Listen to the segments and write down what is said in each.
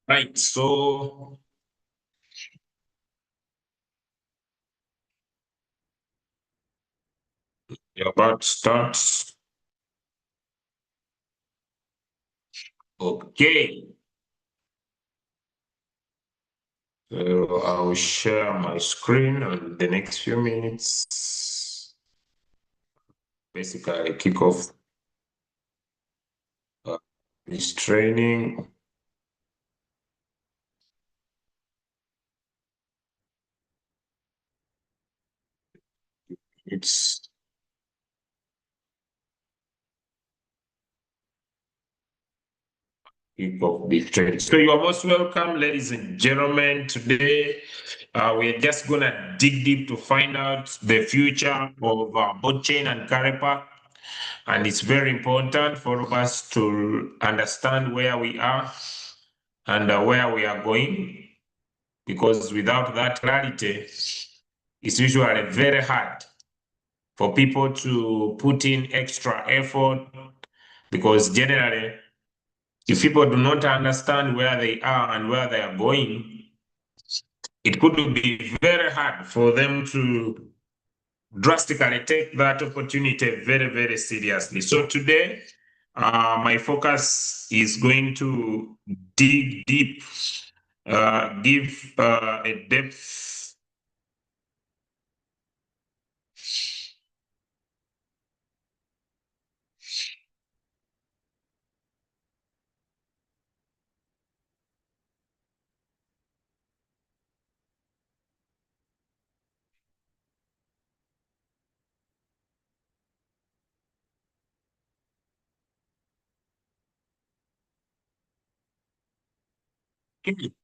Right, so you're about to start. Okay, so I will share my screen in the next few minutes. Basically, kick off this training. It's kick off this training. So you are most welcome, ladies and gentlemen. Today, we're just gonna dig deep to find out the future of blockchain and Carypact. And it's very important for us to understand where we are and where we are going, because without that clarity, it's usually very hard for people to put in extra effort, because generally, if people do not understand where they are and where they are going, it could be very hard for them to drastically take that opportunity very, very seriously. So today, my focus is going to dig deep, give a depth.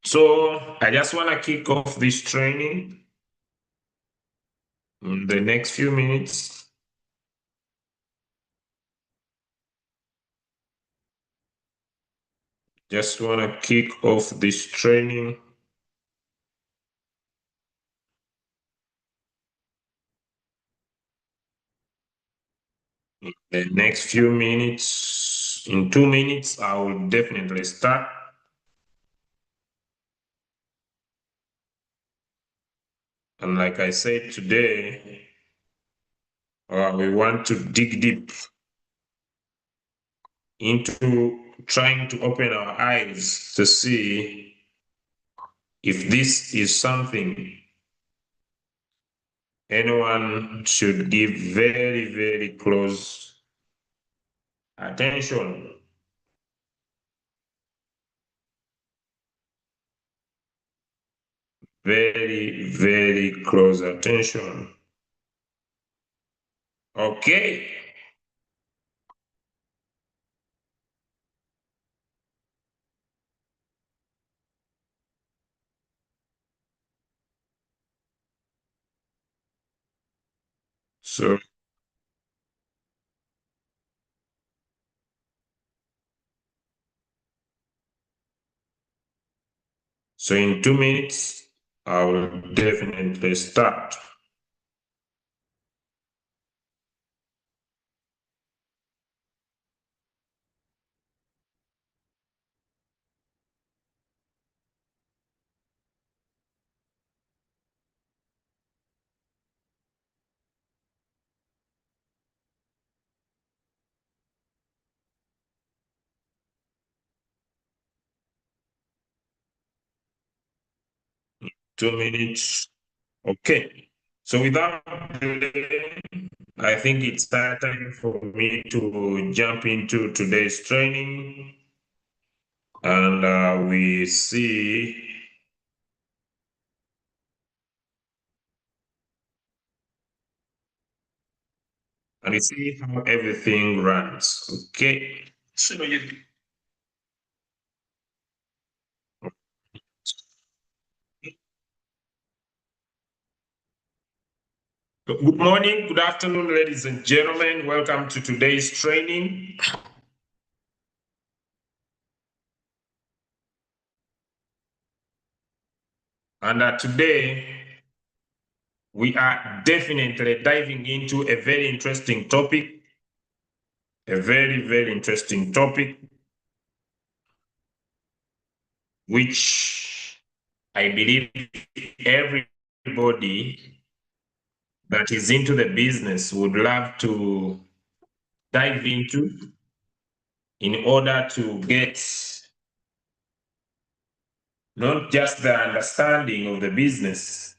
So I just want to kick off this training in the next few minutes. Just want to kick off this training. In the next few minutes, in 2 minutes, I will definitely start. And like I said today, we want to dig deep into trying to open our eyes to see if this is something anyone should give very, very close attention. Very, very close attention. Okay. So, so in 2 minutes, I will definitely start. In 2 minutes. Okay. So without delay, I think it's time for me to jump into today's training, and we see how everything runs. Okay. So good morning, good afternoon, ladies and gentlemen. Welcome to today's training. And today, we are definitely diving into a very interesting topic, a very, very interesting topic. which I believe everybody that is into the business would love to dive into in order to get not just the understanding of the business,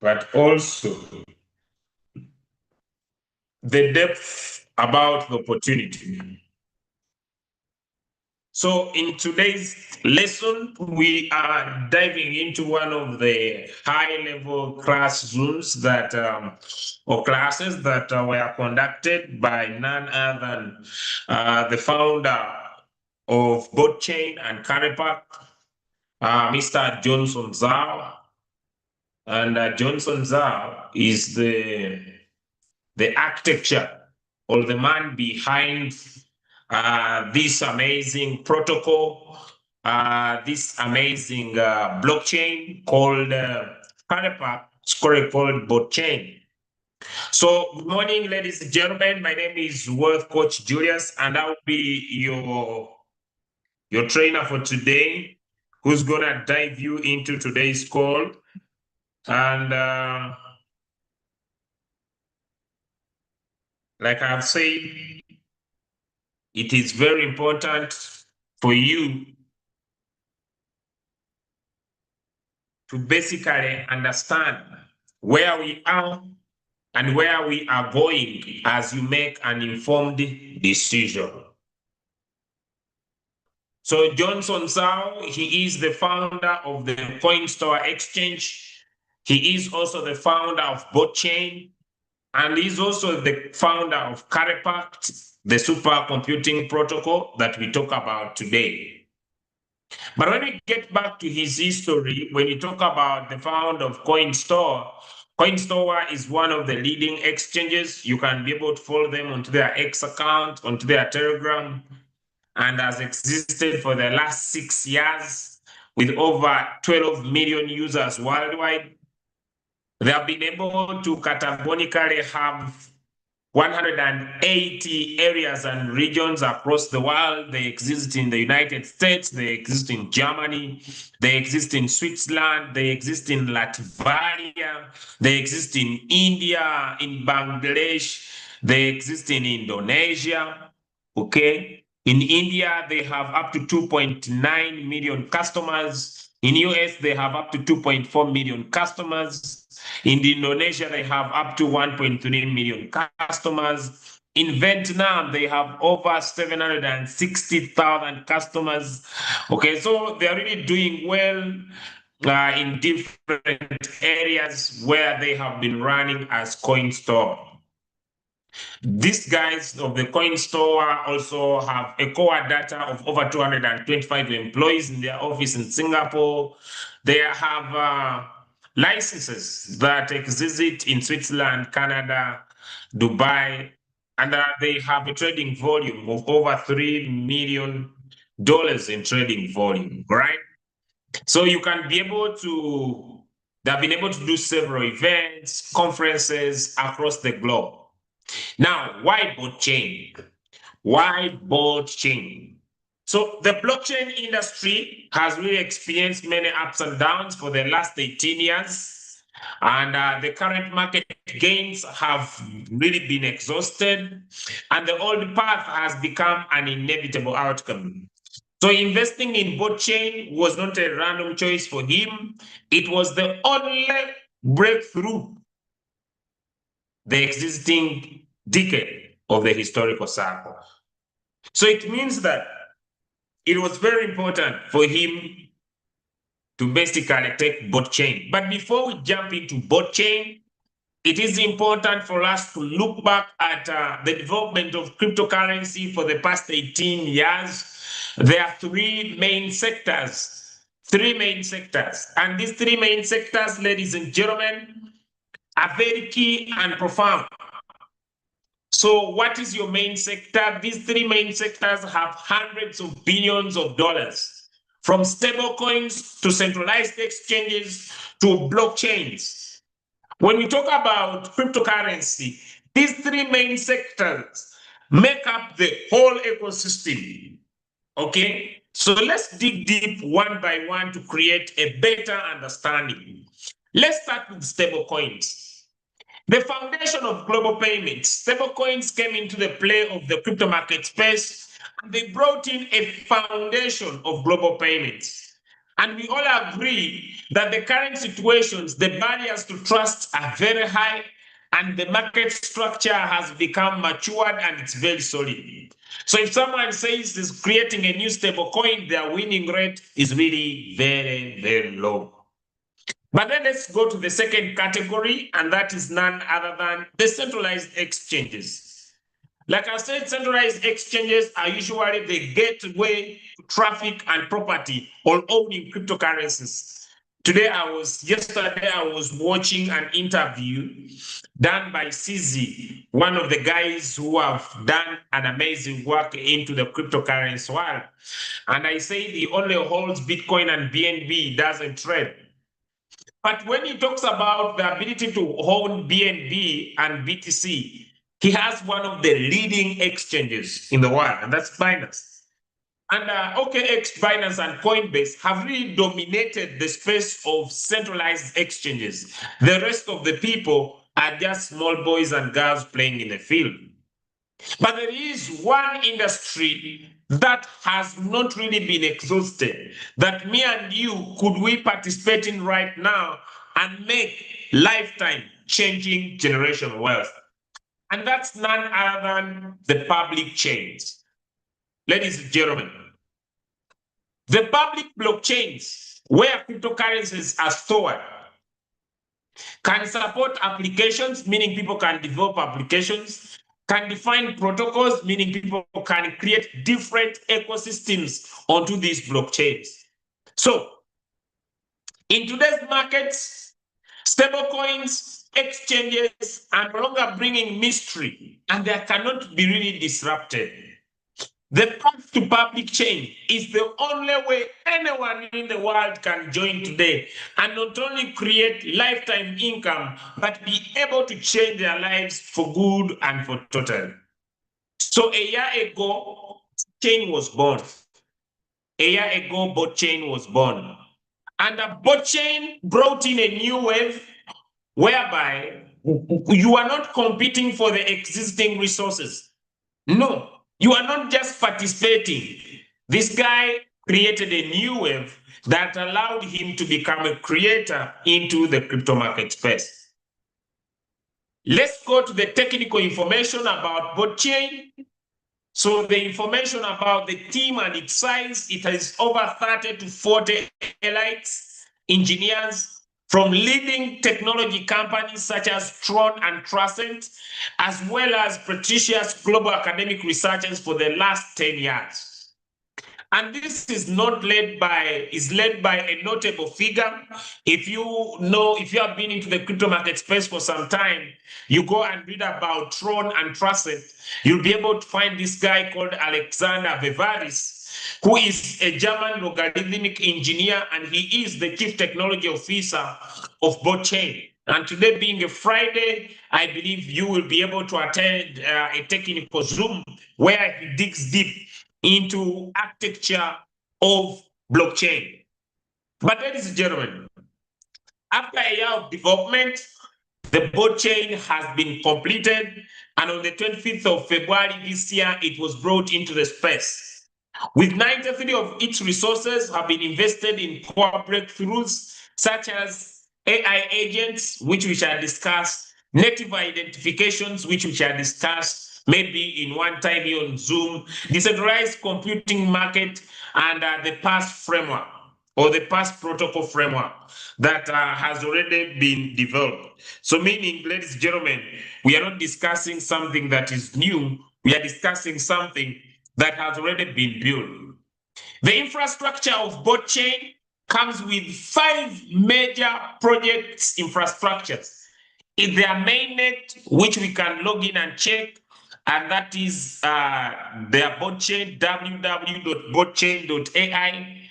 but also the depth about the opportunity. So in today's lesson, we are diving into one of the high-level classrooms that, or classes that were conducted by none other than the founder of blockchain and Carypact, Mr. Johnson Zhao. And Johnson Zhao is the architecture or the man behind this amazing protocol, this amazing blockchain called Carypact, called blockchain. So, good morning, ladies and gentlemen. My name is Wealth Coach Julius, and I'll be your trainer for today, who's gonna dive you into today's call. And like I've said, it is very important for you to basically understand where we are and where we are going as you make an informed decision. So Johnson Zhao, he is the founder of the CoinStore Exchange. He is also the founder of blockchain, and he's also the founder of Carypact, the supercomputing protocol that we talk about today. But when we get back to his history, when you talk about the founder of CoinStore, CoinStore is one of the leading exchanges. You can be able to follow them onto their X account, onto their Telegram, and has existed for the last 6 years with over 12 million users worldwide. They have been able to categorically have 180 areas and regions across the world. They exist in the United States, they exist in Germany, they exist in Switzerland, they exist in Latvia, they exist in India, in Bangladesh, they exist in Indonesia, okay? In India, they have up to 2.9 million customers. In US, they have up to 2.4 million customers. In Indonesia, they have up to 1.3 million customers. In Vietnam, they have over 760,000 customers. Okay, so they're really doing well in different areas where they have been running as CoinStore. These guys of the CoinStore also have a core data of over 225 employees in their office in Singapore. They have licenses that exist in Switzerland, Canada, Dubai, and they have a trading volume of over $3 million in trading volume, right? So you can be able to, they've been able to do several events, conferences across the globe. Now, why blockchain? Why blockchain? So the blockchain industry has really experienced many ups and downs for the last 18 years. And the current market gains have really been exhausted. And the old path has become an inevitable outcome. So investing in blockchain was not a random choice for him. It was the only breakthrough the existing decade of the historical cycle. So it means that it was very important for him to basically take blockchain. But before we jump into blockchain, it is important for us to look back at the development of cryptocurrency for the past 18 years. There are three main sectors. And these three main sectors, ladies and gentlemen, are very key and profound. So what is your main sector? These three main sectors have hundreds of billions of dollars, from stable coins to centralized exchanges to blockchains. When we talk about cryptocurrency, these three main sectors make up the whole ecosystem. Okay, so let's dig deep one by one to create a better understanding. Let's start with stablecoins. The foundation of global payments. Stablecoins came into the play of the crypto market space, and they brought in a foundation of global payments. And we all agree that the current situations, the barriers to trust are very high, and the market structure has become matured and it's very solid. So if someone says is creating a new stable coin, their winning rate is really very, very low. But then let's go to the second category, and that is none other than the centralized exchanges. Like I said, centralized exchanges are usually the gateway to traffic and property or owning cryptocurrencies. Yesterday, I was watching an interview done by CZ, one of the guys who have done an amazing work into the cryptocurrency world. And I said he only holds Bitcoin and BNB, doesn't trade. But when he talks about the ability to own BNB and BTC, he has one of the leading exchanges in the world, and that's Binance. And OKX, Binance, and Coinbase have really dominated the space of centralized exchanges. The rest of the people are just small boys and girls playing in the field. But there is one industry that has not really been exhausted, that me and you could we participate in right now and make lifetime changing generational wealth. And that's none other than the public chains. Ladies and gentlemen, the public blockchains where cryptocurrencies are stored can support applications, meaning people can develop applications, can define protocols, meaning people can create different ecosystems onto these blockchains. So, in today's markets, stablecoins, exchanges are no longer bringing mystery, and they cannot be really disrupted. The path to public change is the only way anyone in the world can join today and not only create lifetime income, but be able to change their lives for good and for total. So a year ago, chain was born. A year ago, blockchain was born. And the blockchain brought in a new wave whereby you are not competing for the existing resources. No, you are not just participating. This guy created a new wave that allowed him to become a creator into the crypto market space. Let's go to the technical information about blockchain. So the information about the team and its size, it has over 30 to 40 elites, engineers from leading technology companies such as Tron and Truscent, as well as prestigious global academic researchers for the last 10 years. And this is led by a notable figure. If you have been into the crypto market space for some time, you go and read about Tron and Truscent, you'll be able to find this guy called Alexander Vivaris, who is a German logarithmic engineer, and he is the chief technology officer of blockchain. And today being a Friday, I believe you will be able to attend a technical Zoom where he digs deep into architecture of blockchain. But ladies and gentlemen, after a year of development, the blockchain has been completed, and on the 25th of February this year, it was brought into the space. With 93 of its resources have been invested in core breakthroughs such as AI agents, which we shall discuss, native identifications, which we shall discuss, maybe in one time here on Zoom, decentralized computing market, and the PASS framework or the PASS protocol framework that has already been developed. So meaning, ladies and gentlemen, we are not discussing something that is new, we are discussing something that has already been built. The infrastructure of blockchain comes with 5 major projects infrastructures. In their mainnet, which we can log in and check, and that is their blockchain, www.blockchain.ai.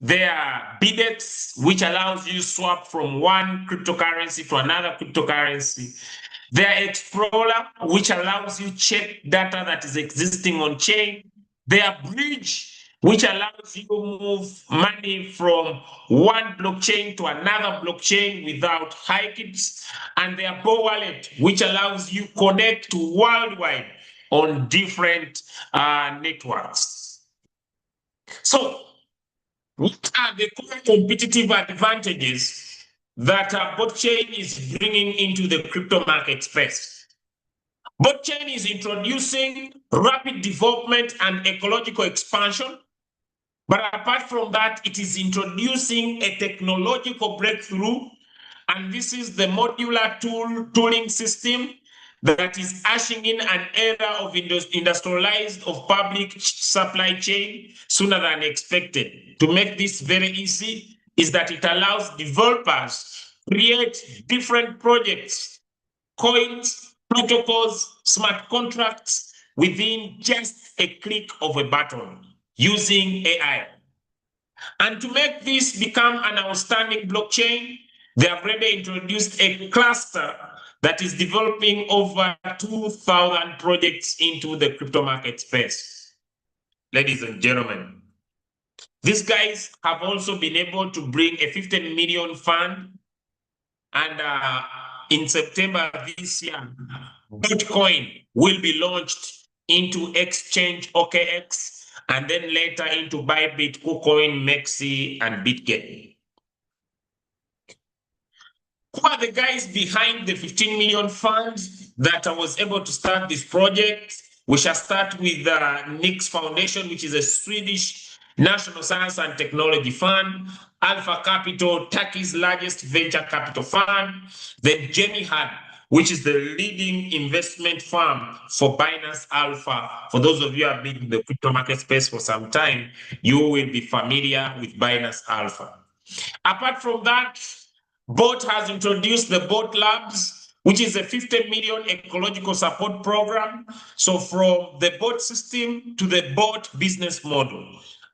Their BDEX, which allows you to swap from one cryptocurrency to another cryptocurrency. Their Explorer, which allows you check data that is existing on chain. Their Bridge, which allows you to move money from one blockchain to another blockchain without hikes. And their Bo Wallet, which allows you connect to worldwide on different networks. So, what are the core competitive advantages that blockchain is bringing into the crypto market space? Blockchain is introducing rapid development and ecological expansion. But apart from that, it is introducing a technological breakthrough. And this is the modular tooling system that is ushering in an era of industrialized of public supply chain sooner than expected. To make this very easy is that it allows developers create different projects, coins, protocols, smart contracts within just a click of a button using AI. And to make this become an outstanding blockchain, they have already introduced a cluster that is developing over 2,000 projects into the crypto market space. Ladies and gentlemen, these guys have also been able to bring a 15 million fund. And in September this year, Bitcoin will be launched into exchange OKX, and then later into Bybit, KuCoin, Mexi, and Bitget. Who are the guys behind the 15 million fund that I was able to start this project? We shall start with the Nix Foundation, which is a Swedish national science and technology fund. Alpha Capital, Turkey's largest venture capital fund. Then Jamie Hart, which is the leading investment firm for Binance Alpha. For those of you who have been in the crypto market space for some time, you will be familiar with Binance Alpha. Apart from that, BOT has introduced the BOT Labs, which is a 50 million ecological support program. So from the BOT system to the BOT business model.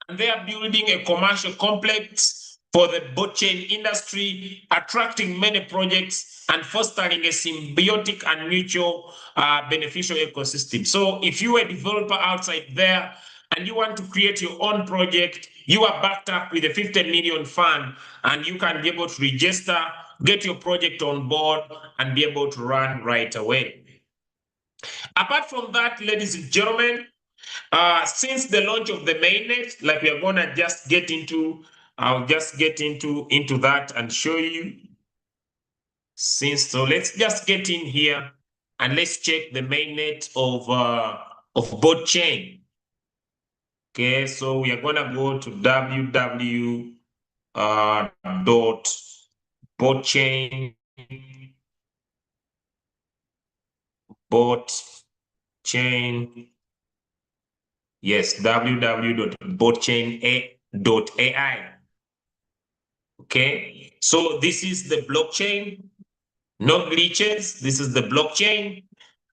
And they are building a commercial complex for the blockchain industry, attracting many projects and fostering a symbiotic and mutual beneficial ecosystem. So if you are a developer outside there and you want to create your own project, you are backed up with a 50 million fund and you can be able to register, get your project on board and be able to run right away. Apart from that, ladies and gentlemen, since the launch of the mainnet, like we are gonna just get into, I'll just get into that and show you. So let's just get in here and let's check the mainnet of BOT chain. Okay, so we are gonna go to www.botchain yes, www.botchain.ai. Okay, so this is the blockchain, no glitches. This is the blockchain,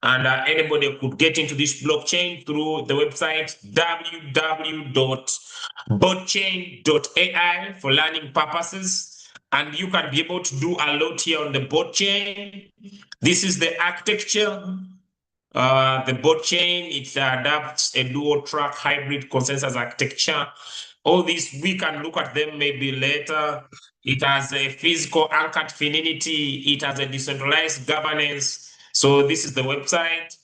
and anybody could get into this blockchain through the website www.botchain.ai for learning purposes, and you can be able to do a lot here on the bot chain. This is the architecture. The bot chain, it adapts a dual track hybrid consensus architecture. All these, we can look at them maybe later. It has a physical anchored finality. It has a decentralized governance. So this is the website.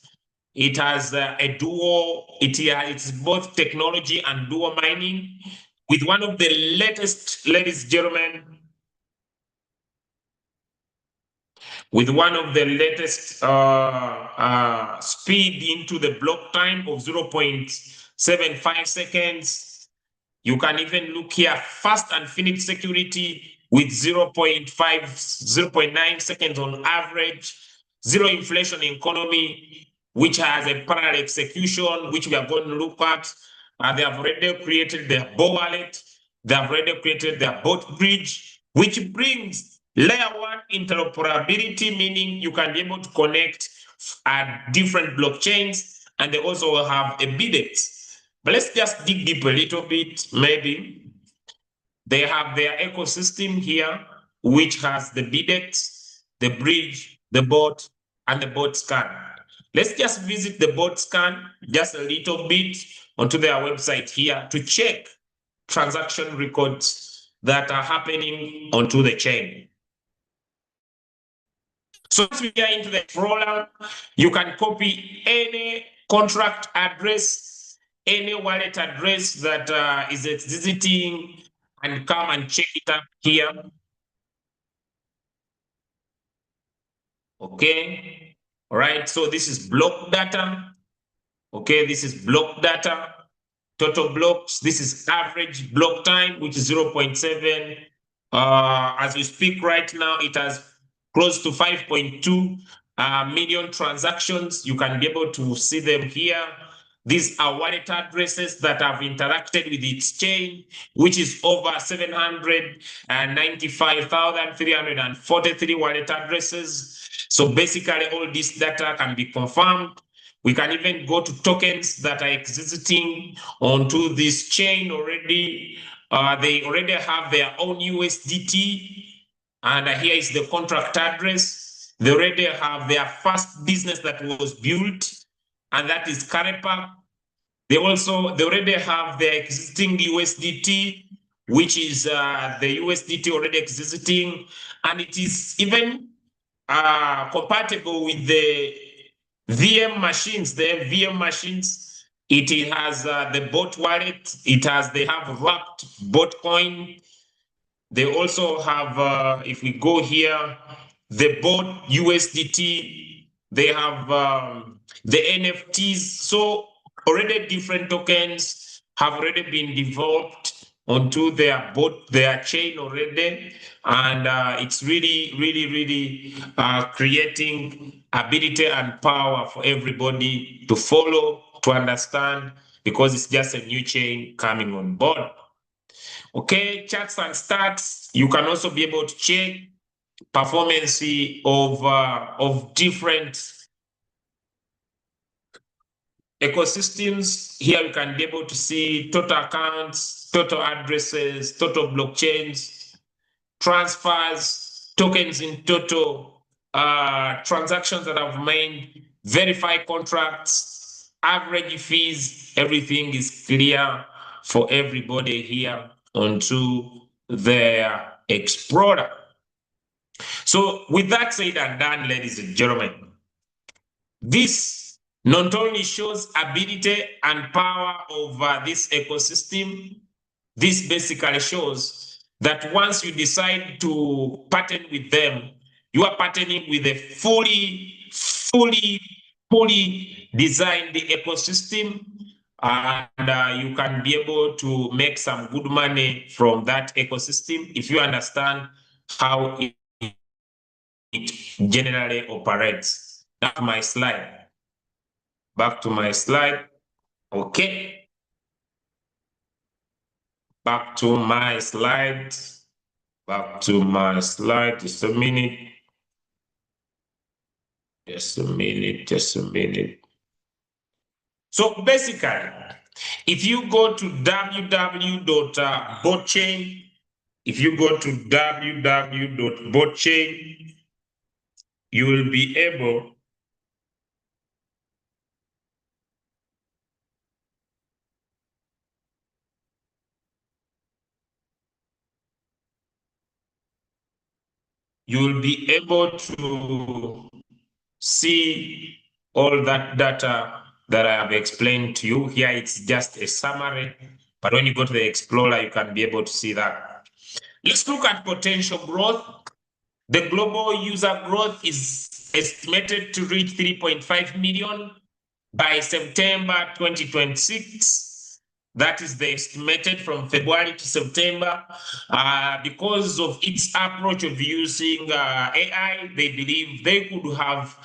It has a dual, it's both technology and dual mining with one of the latest, ladies and gentlemen, with one of the latest speed into the block time of 0.75 seconds. You can even look here, fast and finite security with 0.9 seconds on average, zero inflation economy, which has a parallel execution, which we are going to look at. They have already created their Bo Wallet. They have already created their Bot Bridge, which brings layer one interoperability, meaning you can be able to connect different blockchains, and they also have a bidet. But let's just dig deep a little bit, maybe. They have their ecosystem here, which has the bidet, the bridge, the bot, and the bot scan. Let's just visit the bot scan just a little bit onto their website here to check transaction records that are happening onto the chain. So once we get into the Explorer, you can copy any contract address, any wallet address that is existing, and come and check it up here. Okay. All right. So this is block data. Okay. This is block data. Total blocks. This is average block time, which is 0.7. As we speak right now, it has close to 5.2 million transactions. You can be able to see them here. These are wallet addresses that have interacted with its chain, which is over 795,343 wallet addresses. So basically, all this data can be confirmed. We can even go to tokens that are existing onto this chain already. They already have their own USDT. And here is the contract address. They already have their first business that was built, and that is Carypact. They already have their existing USDT, which is the USDT already existing, and it is even compatible with the VM machines. The VM machines, it has the bot wallet. They have wrapped bot coin. They also have, if we go here, the bot USDT. They have the NFTs. So already different tokens have already been developed onto their chain already, and it's really creating ability and power for everybody to follow, to understand, because it's just a new chain coming on board. Okay, charts and stats. You can also be able to check performance of different ecosystems. Here you can be able to see total accounts, total addresses, total blockchains, transfers, tokens in total, transactions that have made, verified contracts, average fees. Everything is clear for everybody here onto their Explorer. So with that said and done, ladies and gentlemen, this not only shows ability and power of this ecosystem, this basically shows that once you decide to partner with them, you are partnering with a fully designed ecosystem, and you can be able to make some good money from that ecosystem if you understand how it generally operates. That's my slide. Back to my slide. Okay. Back to my slide. Back to my slide. Just a minute. Just a minute. Just a minute. So basically, if you go to www.botchain, you will be able to see all that data that I have explained to you. Here it's just a summary, but when you go to the Explorer, you can be able to see that. Let's look at potential growth. The global user growth is estimated to reach 3.5 million by September 2026. That is the estimated from February to September. Because of its approach of using AI, they believe they could have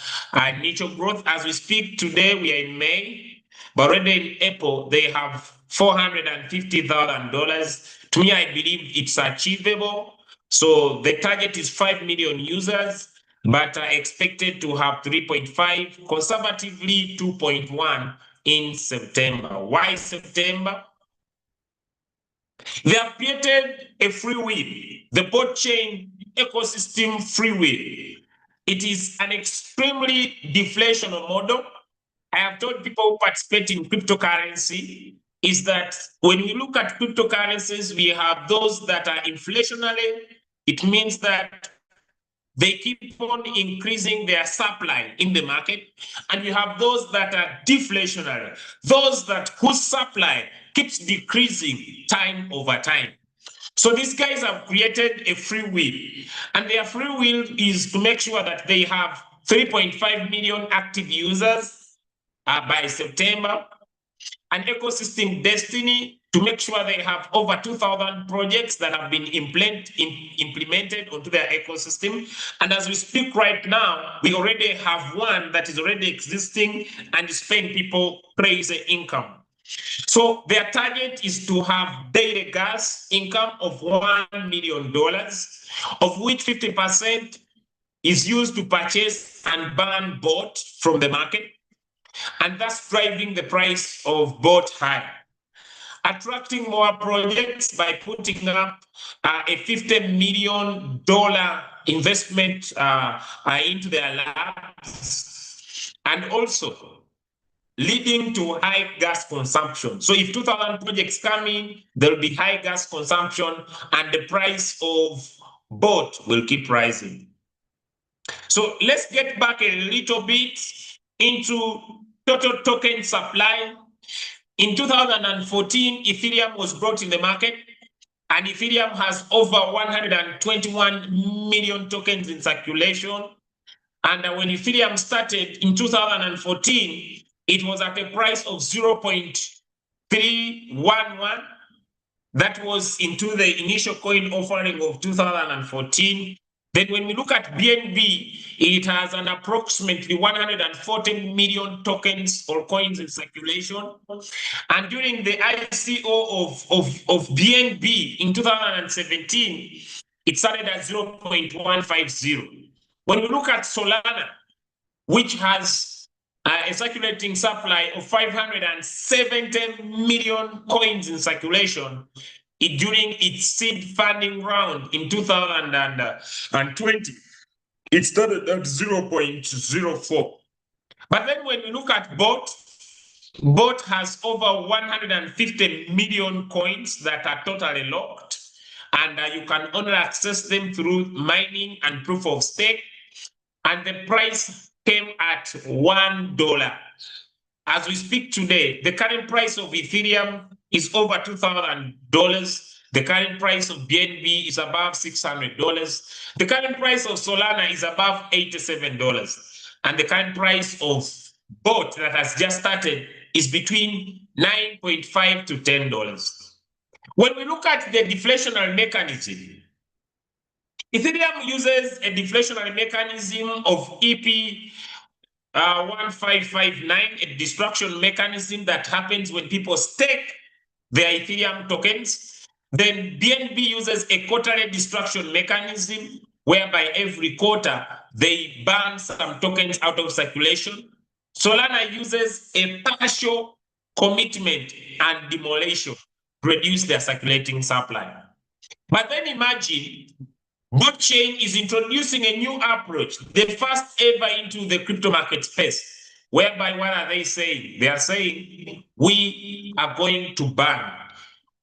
initial growth. As we speak today, we are in May, but already in April, they have $450,000. To me, I believe it's achievable. So the target is 5 million users, but are expected to have 3.5, conservatively 2.1 in September. Why September? They have created a free will, the blockchain ecosystem free will. It is an extremely deflational model. I have told people who participate in cryptocurrency is that when we look at cryptocurrencies, we have those that are inflationary. It means that they keep on increasing their supply in the market. And we have those that are deflationary, those that whose supply keeps decreasing time over time. So these guys have created a free will, and their free will is to make sure that they have 3.5 million active users by September, an ecosystem destiny to make sure they have over 2,000 projects that have been implemented onto their ecosystem. And as we speak right now, we already have one that is already existing and is paying people crazy income. So their target is to have daily gas income of $1 million, of which 50% is used to purchase and burn BOT from the market, and thus driving the price of BOT high. Attracting more projects by putting up a $50 million investment into their labs, and also leading to high gas consumption. So if 2,000 projects come in, there will be high gas consumption and the price of BOT will keep rising. So let's get back a little bit into total token supply. In 2014, Ethereum was brought in the market, and Ethereum has over 121 million tokens in circulation. And when Ethereum started in 2014, it was at a price of 0.311. That was into the initial coin offering of 2014. Then when we look at BNB, it has an approximately 140 million tokens or coins in circulation. And during the ICO of BNB in 2017, it started at 0.150. When we look at Solana, which has a circulating supply of 570 million coins in circulation, during its seed funding round in 2020, it started at 0.04. But then when we look at BOT has over 150 million coins that are totally locked, and you can only access them through mining and proof of stake. And the price came at $1. As we speak today, the current price of Ethereum is over $2,000. The current price of BNB is above $600. The current price of Solana is above $87. And the current price of BOT that has just started is between $9.5 to $10. When we look at the deflationary mechanism, Ethereum uses a deflationary mechanism of EP 1559, a destruction mechanism that happens when people stake their Ethereum tokens. Then BNB uses a quarterly destruction mechanism whereby every quarter they burn some tokens out of circulation. Solana uses a partial commitment and demolition to reduce their circulating supply. But then imagine blockchain is introducing a new approach, the first ever into the crypto market space, whereby what are they saying? They are saying we are going to ban.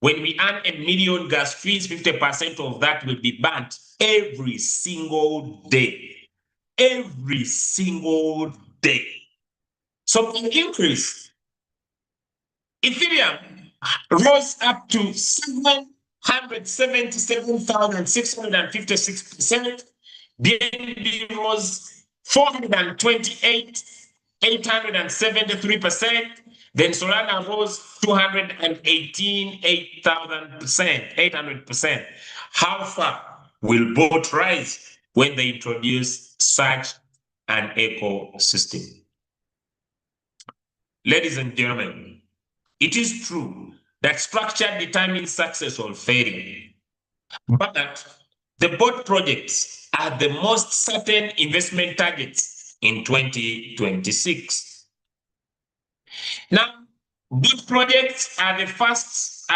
When we earn $1 million gas fees, 50% of that will be banned every single day. Every single day. So an increase. Ethereum rose up to 777,656%. BNB rose 428,873%. Then Solana rose 800%. How far will both rise when they introduce such an ecosystem? Ladies and gentlemen, it is true that structure determines success or failure, but the BOT projects are the most certain investment targets in 2026. Now, BOT projects are the fastest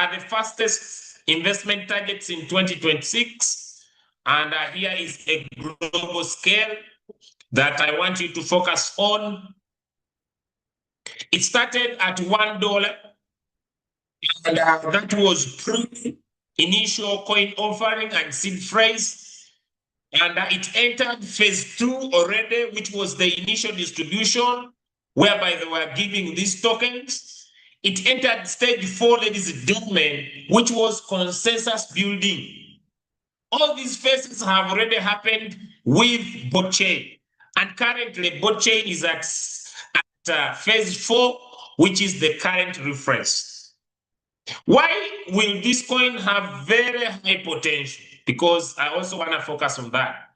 investment targets in 2026, and here is a global scale. that I want you to focus on. It started at $1, and that was pre-initial coin offering and seed phrase. And it entered phase 2 already, which was the initial distribution, whereby they were giving these tokens. It entered stage 4, ladies and gentlemen, which was consensus building. All these phases have already happened with blockchain. And currently, blockchain is at phase 4, which is the current reference. Why will this coin have very high potential? Because I also want to focus on that.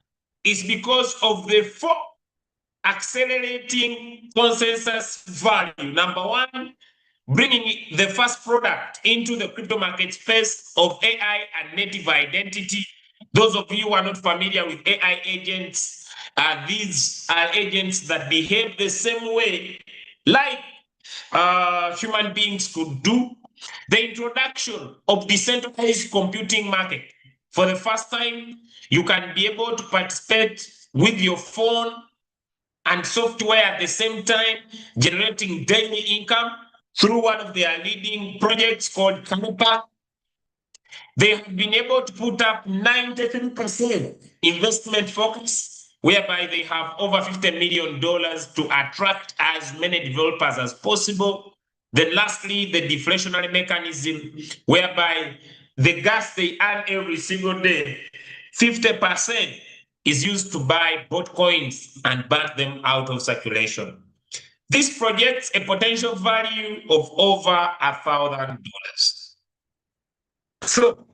It's because of the 4 accelerating consensus value. Number 1, bringing the first product into the crypto market space of AI and native identity. Those of you who are not familiar with AI agents, these are agents that behave the same way like human beings could do. The introduction of decentralized computing market. For the first time, you can be able to participate with your phone and software at the same time, generating daily income through one of their leading projects called Carypact. They have been able to put up 93% investment focus, whereby they have over $50 million to attract as many developers as possible. Then lastly, the deflationary mechanism, whereby the gas they earn every single day, 50% is used to buy bot coins and back them out of circulation. This projects a potential value of over $1,000. So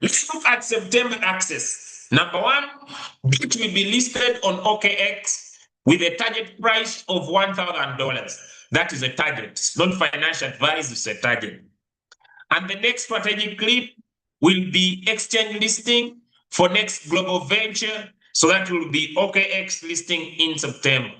let's look at September access. Number 1, it will be listed on OKX with a target price of $1,000. That is a target. It's not financial advice, it's a target. And the next strategic clip will be exchange listing for next global venture. So that will be OKX listing in September.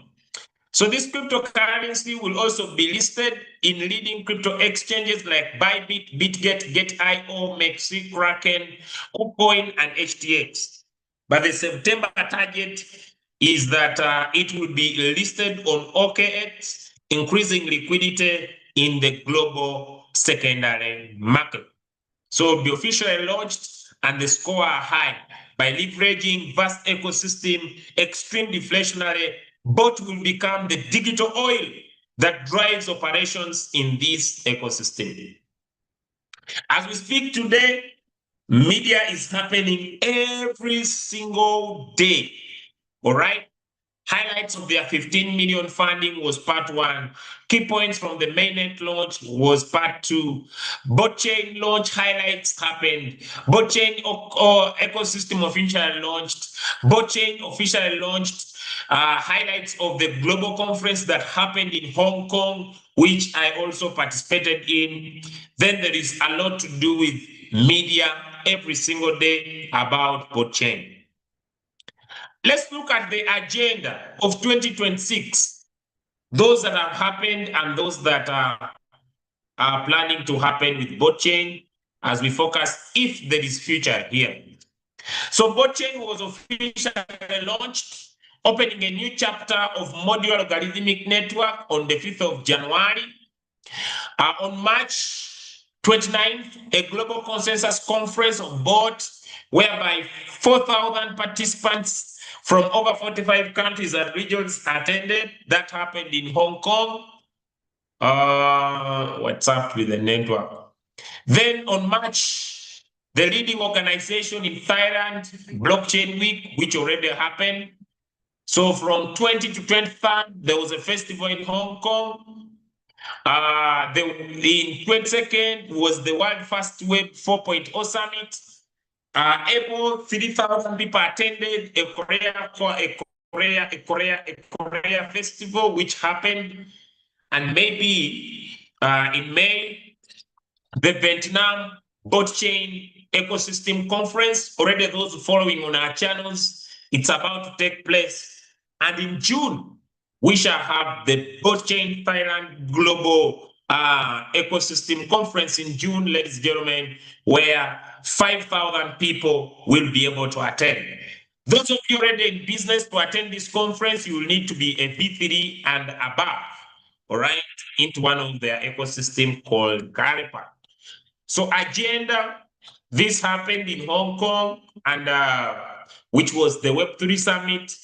So this cryptocurrency will also be listed in leading crypto exchanges like Bybit, BitGet, Get.io, Mexi, Kraken, Opcoin, and HTX. But the September target is that it will be listed on OKX, increasing liquidity in the global secondary market. So it will be officially launched and the score are high by leveraging vast ecosystem, extreme deflationary. Both will become the digital oil that drives operations in this ecosystem. As we speak today, media is happening every single day. All right. Highlights of their 15 million funding was part 1. Key points from the mainnet launch was part 2. Botchain launch highlights happened. Botchain ecosystem officially launched. Botchain officially launched. Highlights of the global conference that happened in Hong Kong, which I also participated in. Then there is a lot to do with media every single day about Botchain. Let's look at the agenda of 2026, those that have happened and those that are planning to happen with Botchain as we focus if there is future here. So Botchain was officially launched, opening a new chapter of modular logarithmic network on the 5th of January. On March 29th, a global consensus conference of BOT, whereby 4,000 participants from over 45 countries and regions attended. That happened in Hong Kong. What's up with the network? Then on March, the leading organization in Thailand, Blockchain Week, which already happened. So from 20 to 23rd, there was a festival in Hong Kong. The 22nd was the World First Web 4.0 Summit. April, 3,000 people attended a Korea festival, which happened. And maybe in May, the Vietnam Blockchain Ecosystem Conference, already those following on our channels, it's about to take place. And in June, we shall have the Blockchain Thailand Global Ecosystem Conference in June, ladies and gentlemen, where 5,000 people will be able to attend. Those of you already in business to attend this conference, you will need to be a B3 and above, all right, into one of their ecosystem called Carypact. So agenda, this happened in Hong Kong, and which was the Web3 Summit,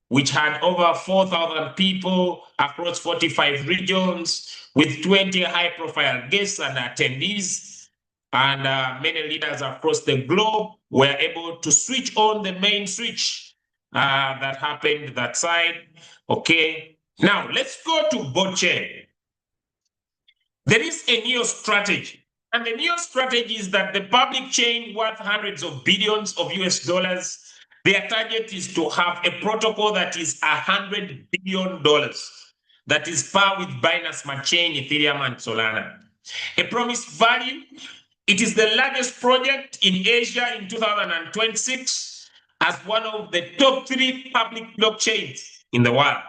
which had over 4,000 people across 45 regions with 20 high-profile guests and attendees. And many leaders across the globe were able to switch on the main switch that happened that side. Okay, now let's go to blockchain. There is a new strategy, and the new strategy is that the public chain worth hundreds of billions of US dollars, their target is to have a protocol that is $100 billion, that is par with Binance Smart Chain, Ethereum, and Solana. A promised value, it is the largest project in Asia in 2026 as one of the top 3 public blockchains in the world.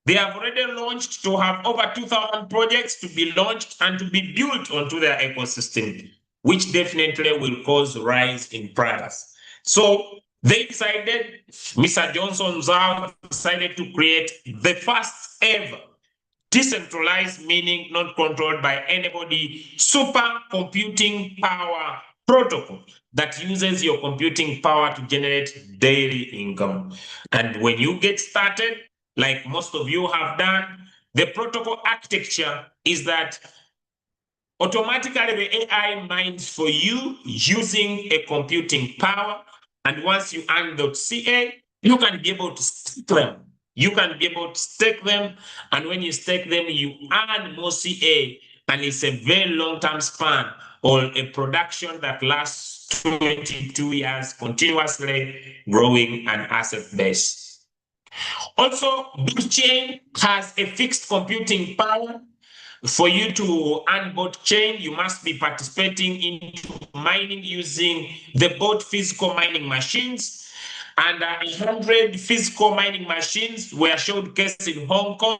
They have already launched to have over 2,000 projects to be launched and to be built onto their ecosystem, which definitely will cause rise in price. So they decided, Mr. Johnson Zhao decided to create the first ever decentralized, meaning not controlled by anybody, supercomputing power protocol that uses your computing power to generate daily income. And when you get started, like most of you have done, the protocol architecture is that automatically the AI mines for you using a computing power. And once you earn .ca, you can be able to stake them. You can be able to stake them. And when you stake them, you earn more CA. And it's a very long-term span or a production that lasts 22 years continuously growing an asset base. Also, blockchain has a fixed computing power. For you to earn blockchain, you must be participating into mining using the both physical mining machines. And 100 physical mining machines were showcased in Hong Kong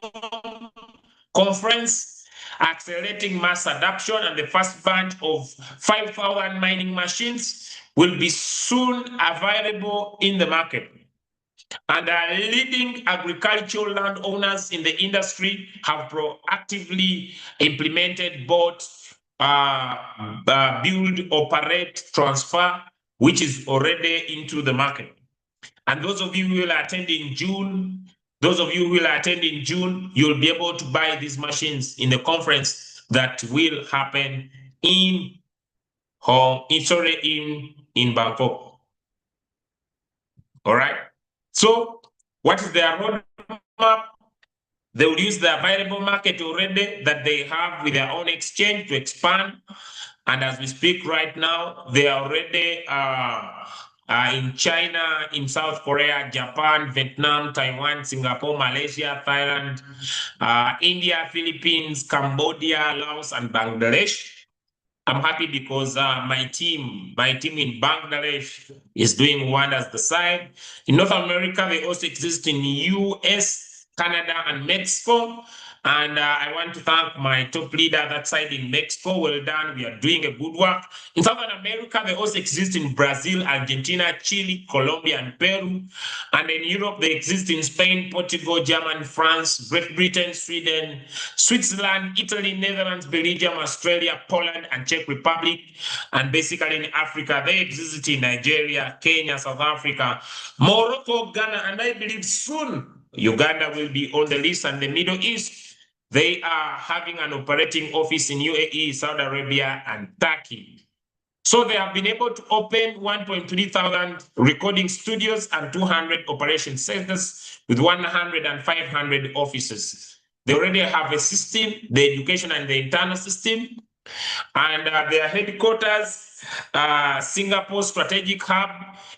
conference, accelerating mass adoption, and the first batch of 5,000 mining machines will be soon available in the market. And leading agricultural landowners in the industry have proactively implemented both build, operate, transfer, which is already into the market. And those of you who will attend in June, you'll be able to buy these machines in the conference that will happen in Bangkok. All right. So what is their roadmap? They will use the available market already that they have with their own exchange to expand. And as we speak right now, they are already in China, in South Korea, Japan, Vietnam, Taiwan, Singapore, Malaysia, Thailand, India, Philippines, Cambodia, Laos, and Bangladesh. I'm happy because my team in Bangladesh is doing wonders the side. In North America, they also exist in US, Canada, and Mexico. And I want to thank my top leader that side in Mexico. Well done. We are doing a good work. In Southern America, they also exist in Brazil, Argentina, Chile, Colombia, and Peru. And in Europe, they exist in Spain, Portugal, Germany, France, Great Britain, Sweden, Switzerland, Italy, Netherlands, Belgium, Australia, Poland, and Czech Republic. And basically in Africa, they exist in Nigeria, Kenya, South Africa, Morocco, Ghana, and I believe soon Uganda will be on the list, and the Middle East. They are having an operating office in UAE, Saudi Arabia, and Turkey. So they have been able to open 1.3 thousand recording studios and 200 operation centers with 100 and 500 offices. They already have a system, the education and the internal system, and their headquarters, Singapore Strategic Hub,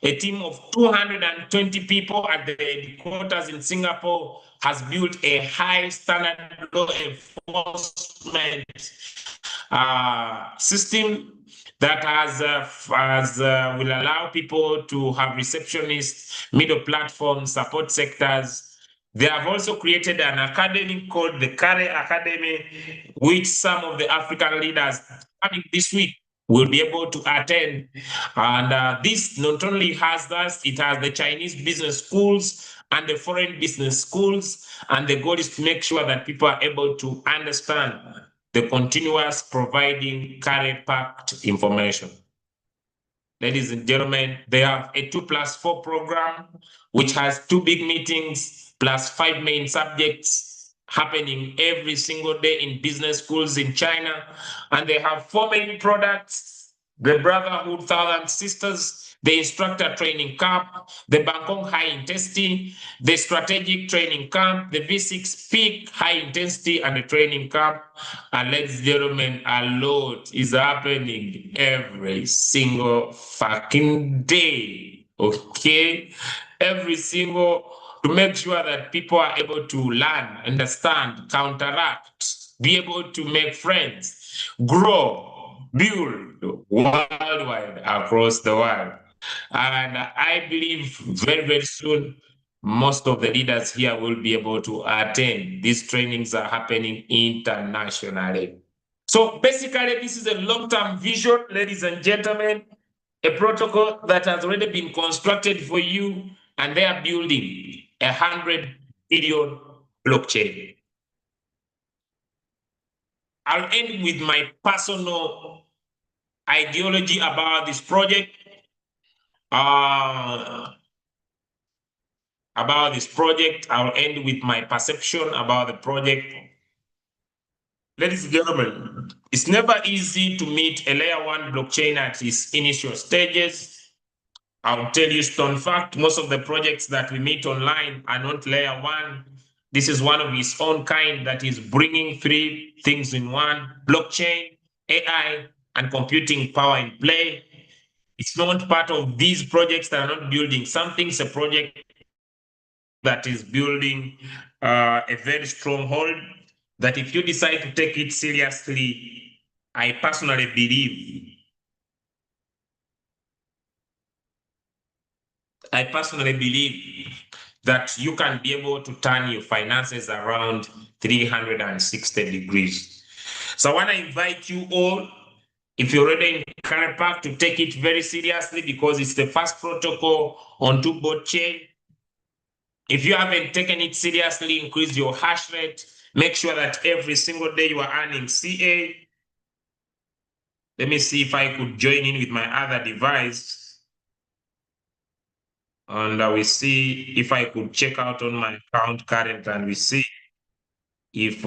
a team of 220 people at the headquarters in Singapore has built a high standard law enforcement system that will allow people to have receptionists, middle platforms, support sectors. They have also created an academy called the Carypact Academy, which some of the African leaders coming this week will be able to attend. And this not only has that, it has the Chinese business schools and the foreign business schools. And the goal is to make sure that people are able to understand the continuous providing Carypact information. Ladies and gentlemen, they have a 2+4 program, which has 2 big meetings plus 5 main subjects happening every single day in business schools in China. And they have 4 main products: the Brotherhood Thousand Sisters, the Instructor Training Camp, the Bangkok High Intensity, the Strategic Training Camp, the V6 Peak High Intensity, and the Training Camp. And ladies and gentlemen, a lot is happening every single fucking day. Okay? Every single, to make sure that people are able to learn, understand, counteract, be able to make friends, grow, build worldwide across the world. And I believe very, very soon, most of the leaders here will be able to attend. These trainings are happening internationally. So basically, this is a long-term vision, ladies and gentlemen, a protocol that has already been constructed for you, and they are building 100 billion blockchain. I'll end with my personal ideology about this project. I'll end with my perception about the project. Ladies and gentlemen, it's never easy to meet a layer 1 blockchain at its initial stages. I'll tell you stone fact, most of the projects that we meet online are not layer 1. This is one of its own kind that is bringing 3 things in one: blockchain, AI, and computing power in play. It's not part of these projects that are not building something. It's a project that is building a very strong hold that if you decide to take it seriously, I personally believe that you can be able to turn your finances around 360 degrees. So I want to invite you all, if you're already in Carypact, to take it very seriously because it's the first protocol on two-board chain. If you haven't taken it seriously, increase your hash rate. Make sure that every single day you are earning CA. Let me see if I could join in with my other device. And we see if I could check out on my account current, and we see if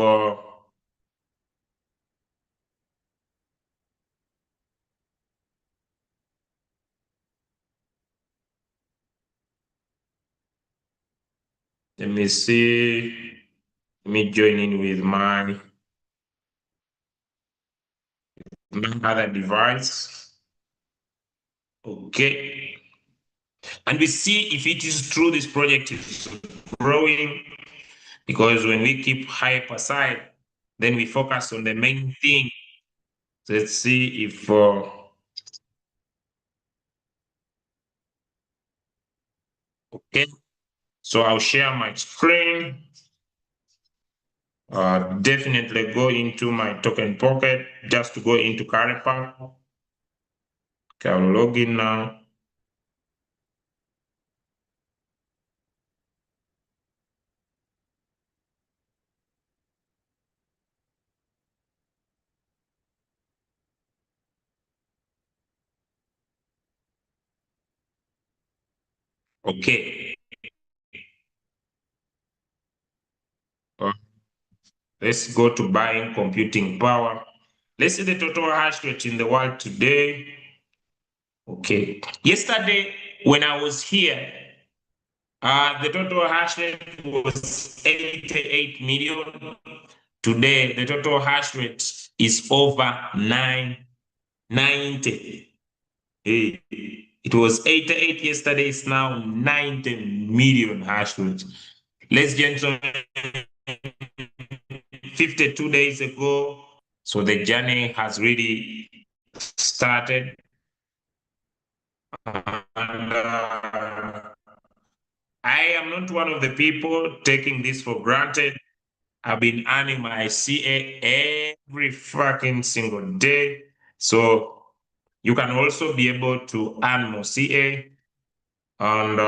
let me see. Let me join in with my other device. Okay. And we see if it is true this project is growing, because when we keep hype aside, then we focus on the main thing. Let's see if okay. So I'll share my screen. Definitely go into my token pocket just to go into Carypact. Okay, I'll log in now. Okay. Uh, let's go to buying computing power. Let's see the total hash rate in the world today. Okay. Yesterday, when I was here, the total hash rate was 88 million. Today, the total hash rate is over 990. Hey, it was 88 yesterday, it's now 90 million hash rate. Ladies and gentlemen, 52 days ago. So the journey has really started. And I am not one of the people taking this for granted. I've been earning my CA every fucking single day. So you can also be able to earn more CA. And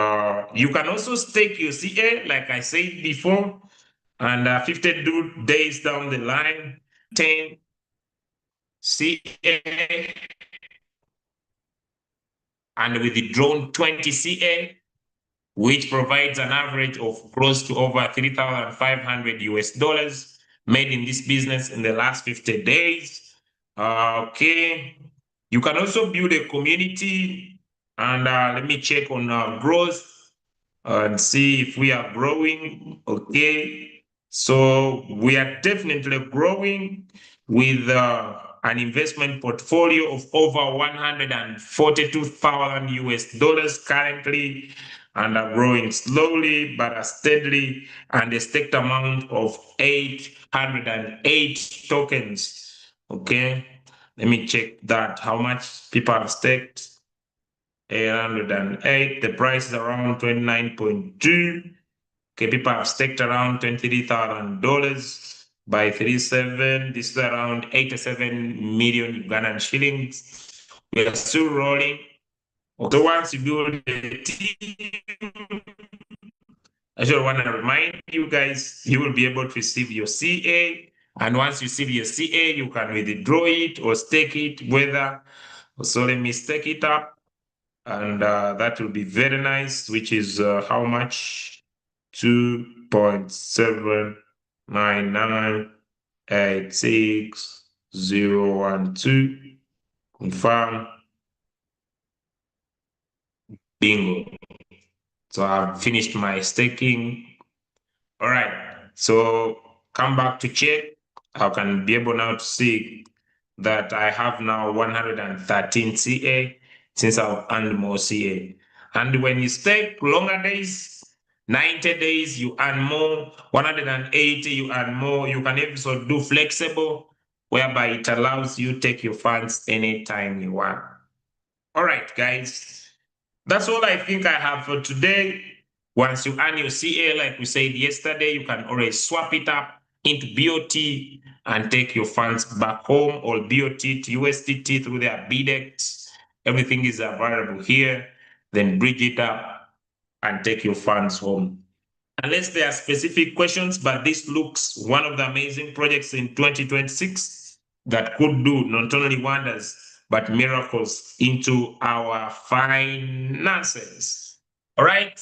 you can also stake your CA, like I said before, and 50 days down the line, 10 CA, and withdrawn 20 CA, which provides an average of close to over 3,500 US dollars made in this business in the last 50 days. Okay. You can also build a community, and let me check on growth and see if we are growing. Okay. So we are definitely growing with an investment portfolio of over 142,000 US dollars currently, and are growing slowly but steadily, and a staked amount of 808 tokens. Okay, let me check that, how much people have staked. 808, the price is around 29.2. Okay, people have staked around $23,000 by 37. This is around 87 million Ugandan shillings. We are still rolling. So once you build a team, I just want to remind you guys, you will be able to receive your CA. And once you receive your CA, you can withdraw it or stake it, whether. So let me stake it up. And that will be very nice, which is how much? 2.79968012. Confirm. Bingo. So I've finished my staking. All right. So come back to check. I can be able now to see that I have now 113 CA since I've earned more CA. And when you stake longer days, 90 days, you earn more, 180, you earn more. You can also do flexible, whereby it allows you to take your funds anytime you want. All right, guys. That's all I think I have for today. Once you earn your CA, like we said yesterday, you can always swap it up into BOT and take your funds back home, or BOT to USDT through their BDEX. Everything is available here. Then bridge it up and take your funds home. Unless there are specific questions, but this looks one of the amazing projects in 2026 that could do not only wonders, but miracles into our finances. All right,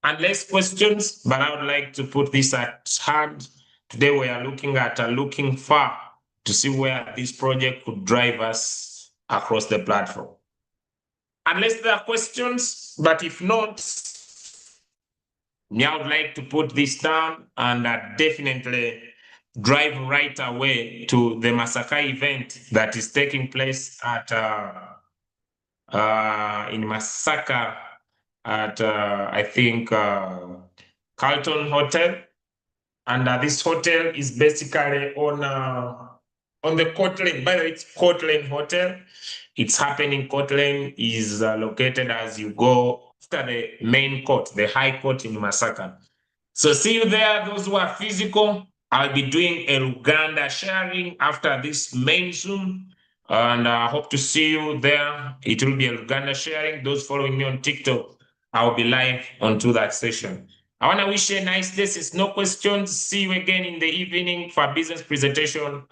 and less questions, but I would like to put this at hand. Today we are looking at looking far to see where this project could drive us across the platform. Unless there are questions, but if not, I would like to put this down and definitely drive right away to the Masaka event that is taking place at in Masaka at I think Carlton Hotel, and this hotel is basically on the Court Lane. By the way, it's Court Lane Hotel. It's happening. Court Lane is located as you go after the main court, the High Court in Masaka. So see you there, those who are physical. I'll be doing a Uganda sharing after this main Zoom, and I hope to see you there. It will be a Uganda sharing. Those following me on TikTok, I'll be live onto that session. I want to wish you a nice day. Since no questions, see you again in the evening for a business presentation